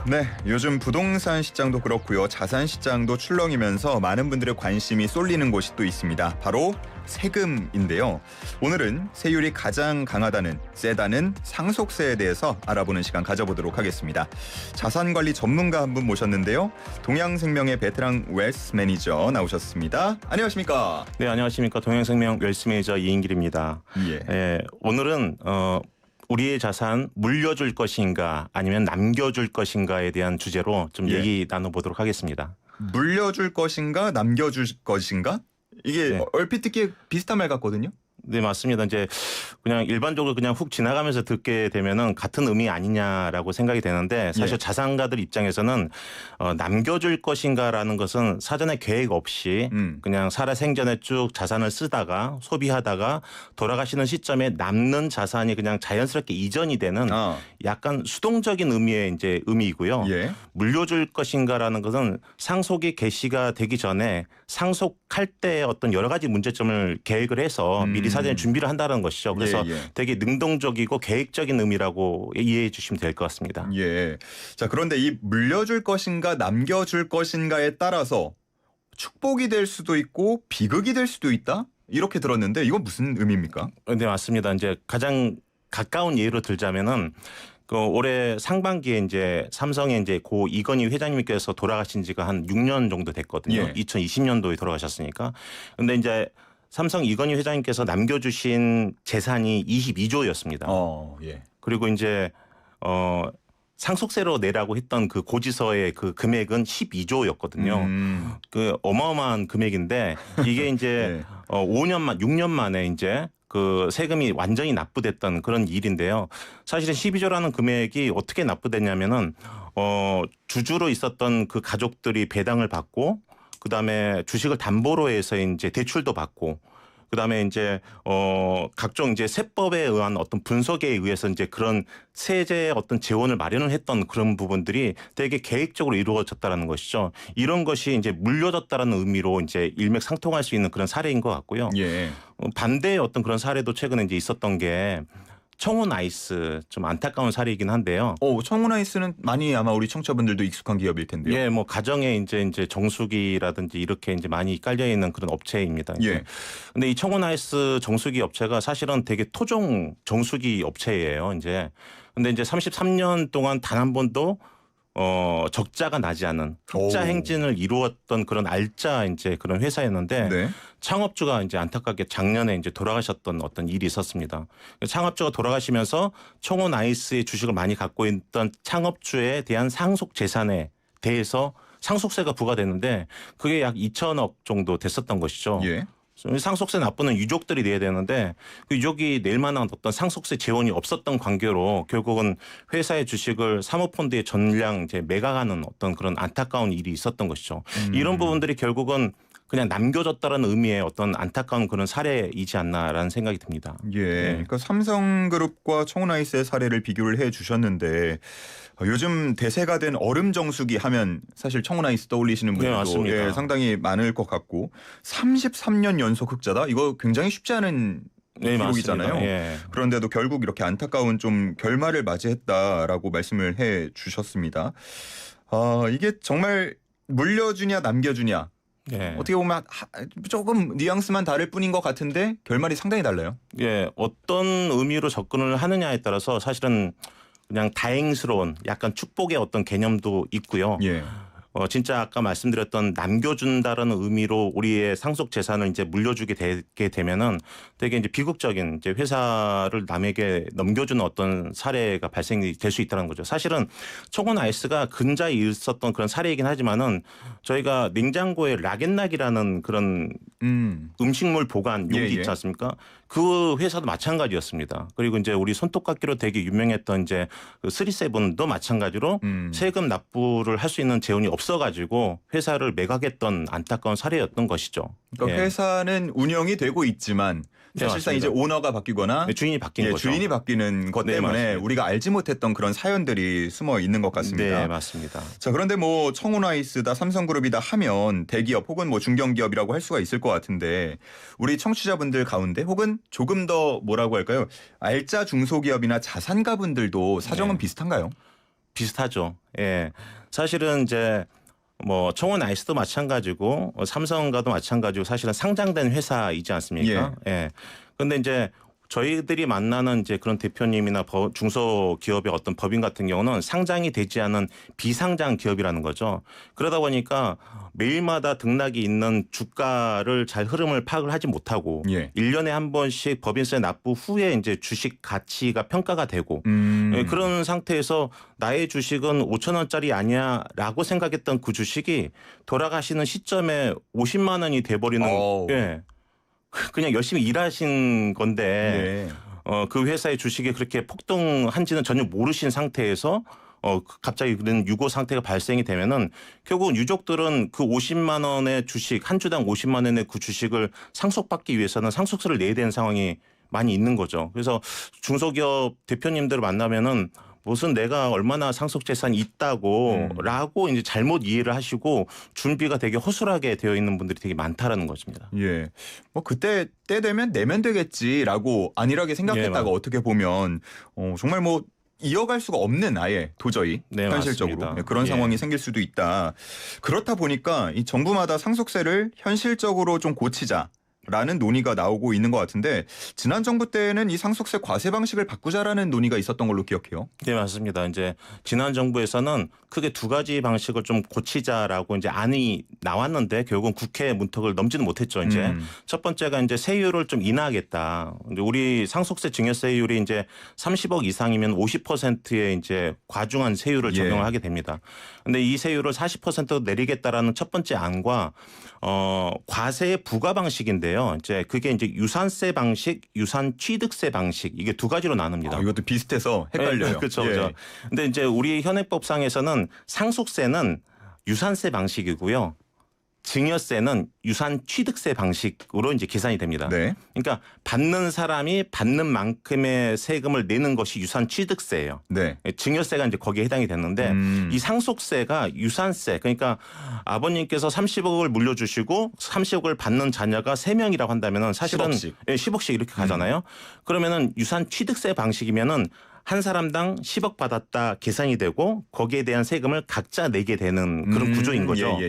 네, 요즘 부동산 시장도 그렇고요. 자산 시장도 출렁이면서 많은 분들의 관심이 쏠리는 곳이 또 있습니다. 바로 세금인데요. 오늘은 세율이 가장 강하다는, 세다는 상속세에 대해서 알아보는 시간 가져보도록 하겠습니다. 자산관리 전문가 한 분 모셨는데요. 동양생명의 베테랑 웰스 매니저 나오셨습니다. 안녕하십니까? 네, 안녕하십니까. 동양생명 웰스 매니저 이인길입니다. 오늘은 우리의 자산 물려줄 것인가 아니면 남겨줄 것인가에 대한 주제로 좀 얘기 나눠보도록 하겠습니다. 물려줄 것인가 남겨줄 것인가? 이게 얼핏 듣기에 비슷한 말 같거든요. 네, 맞습니다. 이제 그냥 일반적으로 그냥 훅 지나가면서 듣게 되면은 같은 의미 아니냐라고 생각이 되는데 사실 자산가들 입장에서는 남겨줄 것인가라는 것은 사전에 계획 없이 그냥 살아생전에 쭉 자산을 쓰다가 소비하다가 돌아가시는 시점에 남는 자산이 그냥 자연스럽게 이전이 되는 약간 수동적인 의미의 이제 의미이고요. 물려줄 것인가라는 것은 상속이 개시가 되기 전에 상속할 때 어떤 여러 가지 문제점을 계획을 해서 미리 사전에 준비를 한다는 것이죠. 그래서 되게 능동적이고 계획적인 의미라고 이해해 주시면 될 것 같습니다. 자, 그런데 이 물려줄 것인가 남겨줄 것인가에 따라서 축복이 될 수도 있고 비극이 될 수도 있다? 이렇게 들었는데 이건 무슨 의미입니까? 네, 맞습니다. 이제 가장 가까운 예로 들자면은 올해 상반기에 이제 삼성의 이제 고 이건희 회장님께서 돌아가신 지가 한 6년 정도 됐거든요. 2020년도에 돌아가셨으니까. 근데 이제 삼성 이건희 회장님께서 남겨주신 재산이 22조였습니다. 그리고 이제 상속세로 내라고 했던 그 고지서의 그 금액은 12조였거든요. 그 어마어마한 금액인데 이게 이제 6년 만에 이제 그 세금이 완전히 납부됐던 그런 일인데요. 사실은 12조라는 금액이 어떻게 납부됐냐면은 주주로 있었던 그 가족들이 배당을 받고 그다음에 주식을 담보로 해서 이제 대출도 받고 그다음에 이제 각종 이제 세법에 의한 어떤 분석에 의해서 이제 그런 세제의 어떤 재원을 마련을 했던 그런 부분들이 되게 계획적으로 이루어졌다라는 것이죠. 이런 것이 이제 물려졌다라는 의미로 이제 일맥상통할 수 있는 그런 사례인 것 같고요. 반대의 어떤 그런 사례도 최근에 이제 있었던 게 청혼 아이스 좀 안타까운 사례이긴 한데요. 청혼 아이스는 많이 아마 우리 청취자분들도 익숙한 기업일 텐데요. 예, 뭐 가정에 이제 정수기라든지 이렇게 이제 많이 깔려 있는 그런 업체입니다. 근데 이 청혼 아이스 정수기 업체가 사실은 되게 토종 정수기 업체예요. 근데 이제 33년 동안 단 한 번도 적자가 나지 않은 흑자 행진을 이루었던 그런 알짜 이제 그런 회사였는데 창업주가 이제 안타깝게 작년에 이제 돌아가셨던 어떤 일이 있었습니다. 창업주가 돌아가시면서 청혼 아이스의 주식을 많이 갖고 있던 창업주에 대한 상속 재산에 대해서 상속세가 부과됐는데 그게 약 2천억 정도 됐었던 것이죠. 상속세 납부는 유족들이 내야 되는데 그 유족이 낼 만한 어떤 상속세 재원이 없었던 관계로 결국은 회사의 주식을 사모펀드에 전량 이제 매각하는 어떤 그런 안타까운 일이 있었던 것이죠. 이런 부분들이 결국은 그냥 남겨졌다는 의미의 어떤 안타까운 그런 사례이지 않나라는 생각이 듭니다. 그러니까 삼성그룹과 청혼아이스의 사례를 비교를 해 주셨는데 요즘 대세가 된 얼음 정수기 하면 사실 청혼아이스 떠올리시는 분들도 상당히 많을 것 같고 33년 연속 흑자다? 이거 굉장히 쉽지 않은 기록이잖아요. 그런데도 결국 이렇게 안타까운 좀 결말을 맞이했다라고 말씀을 해 주셨습니다. 이게 정말 물려주냐 남겨주냐 어떻게 보면 조금 뉘앙스만 다를 뿐인 것 같은데 결말이 상당히 달라요. 어떤 의미로 접근을 하느냐에 따라서 사실은 그냥 다행스러운 약간 축복의 어떤 개념도 있고요. 진짜 아까 말씀드렸던 남겨준다라는 의미로 우리의 상속 재산을 이제 물려주게 되게 되면은 되게 이제 비극적인 이제 회사를 남에게 넘겨주는 어떤 사례가 발생이 될 수 있다는 거죠. 사실은 청혼 아이스가 근자에 있었던 그런 사례이긴 하지만은 저희가 냉장고에 락앤락이라는 그런 음식물 보관 용기 있지 않습니까? 그 회사도 마찬가지였습니다. 그리고 이제 우리 손톱깎이로 되게 유명했던 이제 그 37도 마찬가지로 세금 납부를 할 수 있는 재원이 없어가지고 회사를 매각했던 안타까운 사례였던 것이죠. 그러니까 회사는 운영이 되고 있지만 사실상 이제 오너가 바뀌거나 주인이 바뀐 거죠. 주인이 바뀌는 것 때문에 우리가 알지 못했던 그런 사연들이 숨어 있는 것 같습니다. 네, 맞습니다. 자, 그런데 뭐 청혼아이스다 삼성그룹이다 하면 대기업 혹은 뭐 중견기업이라고 할 수가 있을 것 같은데 우리 청취자분들 가운데 혹은 조금 더 뭐라고 할까요? 알짜 중소기업이나 자산가분들도 사정은 비슷한가요? 비슷하죠. 예. 사실은 이제 뭐 청원 아이스도 마찬가지고 삼성과도 마찬가지고 사실은 상장된 회사이지 않습니까? 예. 근데 이제 저희들이 만나는 이제 그런 대표님이나 중소기업의 어떤 법인 같은 경우는 상장이 되지 않은 비상장 기업이라는 거죠. 그러다 보니까 매일마다 등락이 있는 주가를 잘 흐름을 파악을 하지 못하고 1년에 한 번씩 법인세 납부 후에 이제 주식 가치가 평가가 되고 그런 상태에서 나의 주식은 5천 원짜리 아니야라고 생각했던 그 주식이 돌아가시는 시점에 50만 원이 돼버리는 예. 그냥 열심히 일하신 건데 그 회사의 주식이 그렇게 폭등한지는 전혀 모르신 상태에서 갑자기 그런 유고 상태가 발생이 되면은 결국은 유족들은 그 50만 원의 주식 한 주당 50만 원의 그 주식을 상속받기 위해서는 상속세를 내야 되는 상황이 많이 있는 거죠. 그래서 중소기업 대표님들을 만나면은 무슨 내가 얼마나 상속재산이 있다고라고 이제 잘못 이해를 하시고 준비가 되게 허술하게 되어 있는 분들이 되게 많다라는 것입니다. 예, 뭐 그때 때 되면 내면 되겠지라고 안일하게 생각했다가 어떻게 보면 정말 뭐 이어갈 수가 없는 아예 도저히 현실적으로 그런 상황이 생길 수도 있다. 그렇다 보니까 이 정부마다 상속세를 현실적으로 좀 고치자. 라는 논의가 나오고 있는 것 같은데 지난 정부 때는 이 상속세 과세 방식을 바꾸자라는 논의가 있었던 걸로 기억해요. 네, 맞습니다. 이제 지난 정부에서는 크게 두 가지 방식을 좀 고치자라고 이제 안이 나왔는데 결국은 국회 문턱을 넘지는 못했죠. 이제 첫 번째가 이제 세율을 좀 인하하겠다. 이제 우리 상속세 증여세율이 이제 30억 이상이면 50%의 이제 과중한 세율을 적용을 하게 됩니다. 근데 이 세율을 40%로 내리겠다라는 첫 번째 안과 과세의 부과 방식인데요. 이제 그게 이제 유산세 방식, 유산 취득세 방식 이게 두 가지로 나눕니다. 이것도 비슷해서 헷갈려요. 네, 그렇죠. 그렇죠. 근데 이제 우리 현행법상에서는 상속세는 유산세 방식이고요. 증여세는 유산 취득세 방식으로 이제 계산이 됩니다. 그러니까 받는 사람이 받는 만큼의 세금을 내는 것이 유산 취득세예요. 증여세가 이제 거기에 해당이 됐는데 이 상속세가 유산세 그러니까 아버님께서 30억을 물려주시고 30억을 받는 자녀가 3명이라고 한다면은 사실은 10억씩 이렇게 가잖아요. 그러면은 유산 취득세 방식이면은 한 사람당 10억 받았다 계산이 되고 거기에 대한 세금을 각자 내게 되는 그런 구조인 거죠.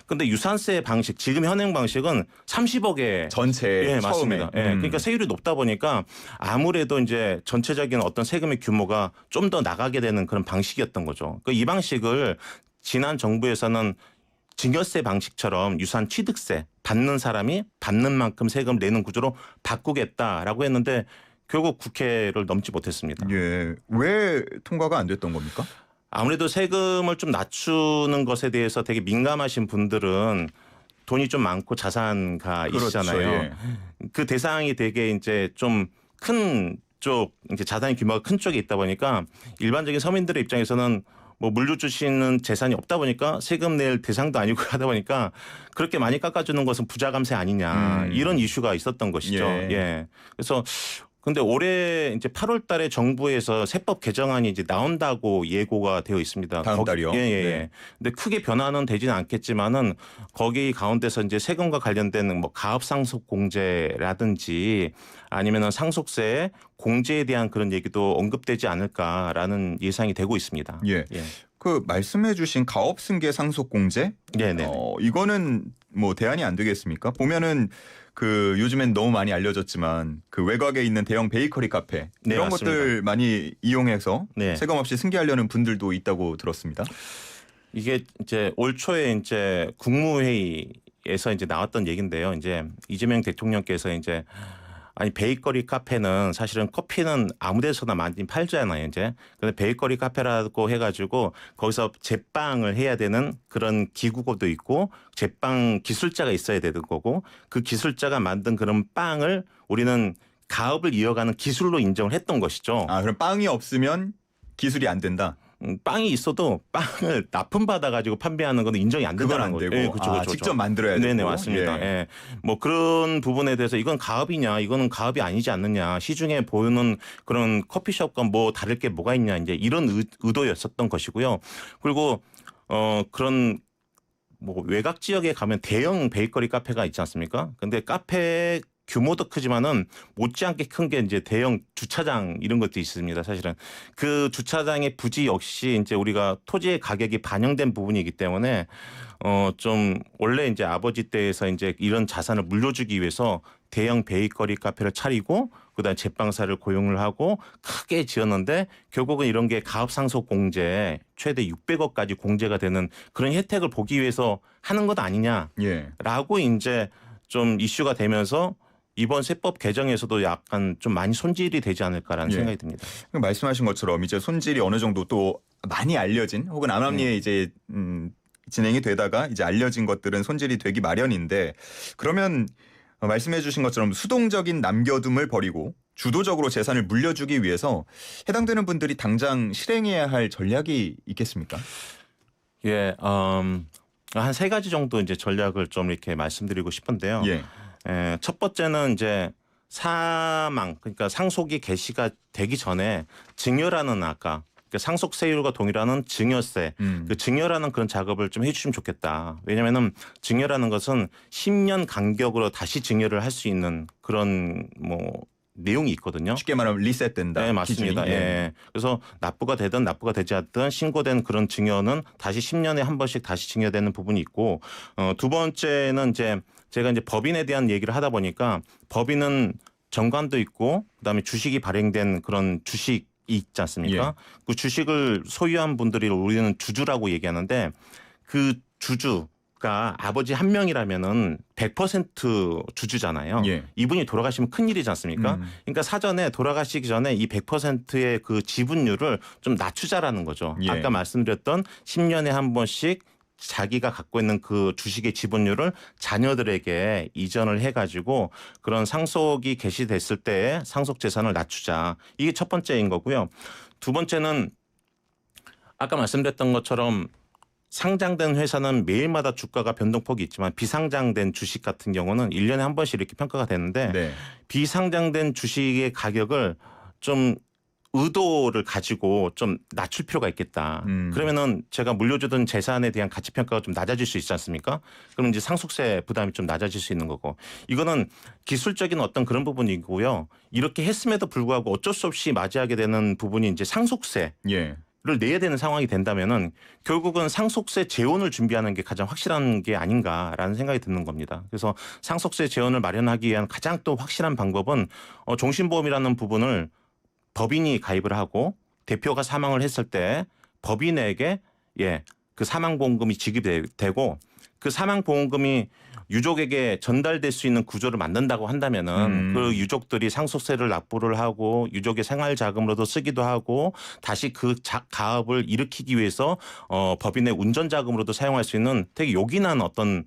그런데 유산세 방식 지금 현행 방식은 30억에 전체 맞습니다. 그러니까 세율이 높다 보니까 아무래도 이제 전체적인 어떤 세금의 규모가 좀 더 나가게 되는 그런 방식이었던 거죠. 이 방식을 지난 정부에서는 증여세 방식처럼 유산 취득세 받는 사람이 받는 만큼 세금 내는 구조로 바꾸겠다라고 했는데 결국 국회를 넘지 못했습니다. 왜 통과가 안 됐던 겁니까? 아무래도 세금을 좀 낮추는 것에 대해서 되게 민감하신 분들은 돈이 좀 많고 자산가이시잖아요. 그 대상이 되게 이제 좀 큰 쪽, 이제 자산의 규모가 큰 쪽에 있다 보니까 일반적인 서민들의 입장에서는 뭐 물려주시는 재산이 없다 보니까 세금 낼 대상도 아니고 하다 보니까 그렇게 많이 깎아주는 것은 부자 감세 아니냐 이런 이슈가 있었던 것이죠. 그래서 근데 올해 이제 8월 달에 정부에서 세법 개정안이 이제 나온다고 예고가 되어 있습니다. 다음 달이요? 근데 크게 변화는 되지는 않겠지만은 거기 가운데서 이제 세금과 관련된 뭐 가업상속 공제라든지 아니면은 상속세 공제에 대한 그런 얘기도 언급되지 않을까라는 예상이 되고 있습니다. 그 말씀해주신 가업승계 상속공제, 이거는 뭐 대안이 안 되겠습니까? 보면은 그 요즘엔 너무 많이 알려졌지만 그 외곽에 있는 대형 베이커리 카페 이런 것들 많이 이용해서 세금 없이 승계하려는 분들도 있다고 들었습니다. 이게 이제 올 초에 이제 국무회의에서 이제 나왔던 얘기인데요. 이제 이재명 대통령께서 이제 아니 베이커리 카페는 사실은 커피는 아무 데서나 많이 팔잖아요 이제. 근데 베이커리 카페라고 해가지고 거기서 제빵을 해야 되는 그런 기구도 있고 제빵 기술자가 있어야 되는 거고 그 기술자가 만든 그런 빵을 우리는 가업을 이어가는 기술로 인정을 했던 것이죠. 그럼 빵이 없으면 기술이 안 된다. 빵이 있어도 빵을 납품받아가지고 판매하는 건 인정이 안 된다는 거죠. 그렇죠. 직접 만들어야 되고. 네네 맞습니다. 뭐 그런 부분에 대해서 이건 가업이냐 이거는 가업이 아니지 않느냐 시중에 보이는 그런 커피숍과 뭐 다를 게 뭐가 있냐 이제 이런 의도였었던 것이고요. 그리고 그런 뭐 외곽 지역에 가면 대형 베이커리 카페가 있지 않습니까? 근데 카페 규모도 크지만은 못지않게 큰 게 이제 대형 주차장 이런 것도 있습니다. 사실은 그 주차장의 부지 역시 이제 우리가 토지의 가격이 반영된 부분이기 때문에 좀 원래 이제 아버지 때에서 이제 이런 자산을 물려주기 위해서 대형 베이커리 카페를 차리고 그다음 제빵사를 고용을 하고 크게 지었는데 결국은 이런 게 가압상속 공제 최대 600억까지 공제가 되는 그런 혜택을 보기 위해서 하는 것 아니냐라고 이제 좀 이슈가 되면서 이번 세법 개정에서도 약간 좀 많이 손질이 되지 않을까라는 생각이 듭니다. 말씀하신 것처럼 이제 손질이 어느 정도 또 많이 알려진 혹은 암암리에 이제 진행이 되다가 이제 알려진 것들은 손질이 되기 마련인데 그러면 말씀해 주신 것처럼 수동적인 남겨둠을 버리고 주도적으로 재산을 물려주기 위해서 해당되는 분들이 당장 실행해야 할 전략이 있겠습니까? 예, 한 3가지 정도 이제 전략을 좀 이렇게 말씀드리고 싶은데요. 첫 번째는 이제 사망, 그러니까 상속이 개시가 되기 전에 증여라는 아까 상속세율과 동일하는 증여세, 그 증여라는 그런 작업을 좀 해주시면 좋겠다. 왜냐하면은 증여라는 것은 10년 간격으로 다시 증여를 할 수 있는 그런 내용이 있거든요. 쉽게 말하면 리셋된다. 네, 맞습니다. 예. 그래서 납부가 되든 납부가 되지 않든 신고된 그런 증여는 다시 10년에 한 번씩 다시 증여되는 부분이 있고, 두 번째는 이제 제가 이제 법인에 대한 얘기를 하다 보니까 법인은 정관도 있고 그다음에 주식이 발행된 그런 주식이 있지 않습니까? 그 주식을 소유한 분들이 우리는 주주라고 얘기하는데 그 주주가 아버지 한 명이라면은 100% 주주잖아요. 이분이 돌아가시면 큰일이지 않습니까? 그러니까 사전에 돌아가시기 전에 이 100%의 그 지분율을 좀 낮추자라는 거죠. 아까 말씀드렸던 10년에 한 번씩 자기가 갖고 있는 그 주식의 지분율을 자녀들에게 이전을 해가지고 그런 상속이 개시됐을 때 상속 재산을 낮추자. 이게 첫 번째인 거고요. 두 번째는 아까 말씀드렸던 것처럼 상장된 회사는 매일마다 주가가 변동폭이 있지만 비상장된 주식 같은 경우는 1년에 한 번씩 이렇게 평가가 되는데 비상장된 주식의 가격을 좀 의도를 가지고 좀 낮출 필요가 있겠다. 그러면은 제가 물려주던 재산에 대한 가치 평가가 좀 낮아질 수 있지 않습니까? 그럼 이제 상속세 부담이 좀 낮아질 수 있는 거고. 이거는 기술적인 어떤 그런 부분이고요. 이렇게 했음에도 불구하고 어쩔 수 없이 맞이하게 되는 부분이 이제 상속세. 를 내야 되는 상황이 된다면은 결국은 상속세 재원을 준비하는 게 가장 확실한 게 아닌가라는 생각이 드는 겁니다. 그래서 상속세 재원을 마련하기 위한 가장 또 확실한 방법은 종신보험이라는 부분을 법인이 가입을 하고 대표가 사망을 했을 때 법인에게 그 사망보험금이 지급이 되고 그 사망보험금이 유족에게 전달될 수 있는 구조를 만든다고 한다면은 그 유족들이 상속세를 납부를 하고 유족의 생활자금으로도 쓰기도 하고 다시 그 가업을 일으키기 위해서 법인의 운전자금으로도 사용할 수 있는 되게 요긴한 어떤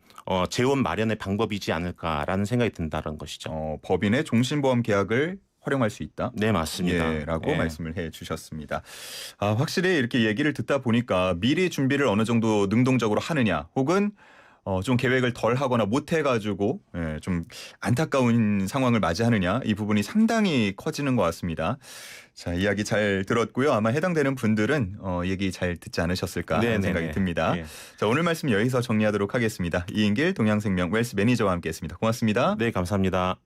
재원 마련의 방법이지 않을까라는 생각이 든다는 것이죠. 법인의 종신보험 계약을 활용할 수 있다. 네, 맞습니다. 라고 말씀을 해 주셨습니다. 확실히 이렇게 얘기를 듣다 보니까 미리 준비를 어느 정도 능동적으로 하느냐 혹은 좀 계획을 덜 하거나 못 해가지고 좀 안타까운 상황을 맞이하느냐 이 부분이 상당히 커지는 것 같습니다. 자, 이야기 잘 들었고요. 아마 해당되는 분들은 얘기 잘 듣지 않으셨을까 하는 생각이 듭니다. 자, 오늘 말씀 여기서 정리하도록 하겠습니다. 이인길 동양생명 웰스 매니저와 함께했습니다. 고맙습니다. 네, 감사합니다.